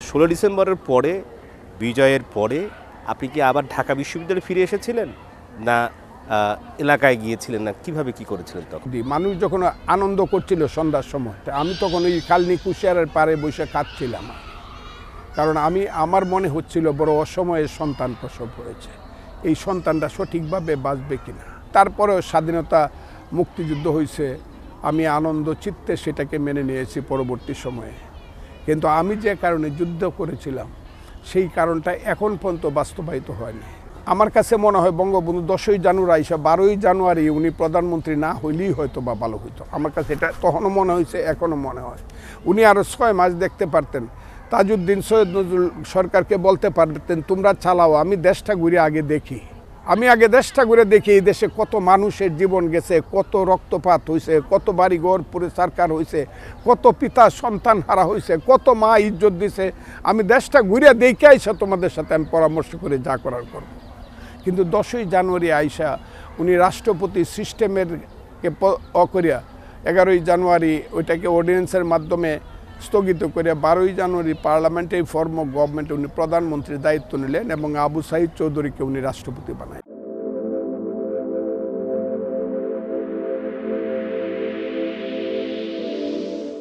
16 ডিসেম্বরের পরে, বিজয়ের পরে আপনি কি আবার ঢাকা বিশ্ববিদ্যালয়ে ফিরে এসেছিলেন, না এলাকায় গিয়েছিলেন, না কিভাবে কি করেছিলেন তখন? মানুষ যখন আনন্দ করছিল সন্ধ্যার সময়, আমি তখন ওই খালনি কুশিয়ারের পাড়ে বসে কাঁদছিলাম, কারণ আমার মনে হচ্ছিল বড় অসময়ে সন্তান প্রসব হয়েছে, এই সন্তানটা সঠিকভাবে বাঁচবে কিনা। তারপরেও স্বাধীনতা মুক্তিযুদ্ধ হয়েছে, আমি আনন্দ চিত্তে সেটাকে মেনে নিয়েছি পরবর্তী সময়ে। কিন্তু আমি যে কারণে যুদ্ধ করেছিলাম সেই কারণটা এখন পর্যন্ত বাস্তবায়িত হয়নি। আমার কাছে মনে হয় বঙ্গবন্ধু 10ই জানুয়ারি আইসা 12ই জানুয়ারি উনি প্রধানমন্ত্রী না হইলেই হয়তো বা ভালো হইতো। আমার কাছে এটা তখনও মনে হয়েছে, এখনও মনে হয়। উনি আরও 6 মাস দেখতে পারতেন। তাজউদ্দিন সৈয়দ নজরুল সরকারকে বলতে পারতেন, তোমরা চালাও, আমি দেশটা ঘুরে আগে দেখি। আমি আগে দেশটা ঘুরে দেখি এই দেশে কত মানুষের জীবন গেছে, কত রক্তপাত হয়েছে, কত বাড়িঘর পুরে সরকার হয়েছে, কত পিতা সন্তান হারা হয়েছে, কত মা ইজ্জত দিছে। আমি দেশটা ঘুরে দেখে আইসা তোমাদের সাথে আমি পরামর্শ করে যা করার করব। কিন্তু 10ই জানুয়ারি আইসা উনি রাষ্ট্রপতি সিস্টেমের অকরিয়া 11ই জানুয়ারি ওইটাকে অর্ডিন্যান্সের মাধ্যমে স্থগিত করে 12ই জানুয়ারি পার্লামেন্টারি ফর্ম অফ গভর্নমেন্টে উনি প্রধানমন্ত্রীর দায়িত্ব নিলেন এবং আবু সাঈদ চৌধুরীকে উনি রাষ্ট্রপতি বানায়।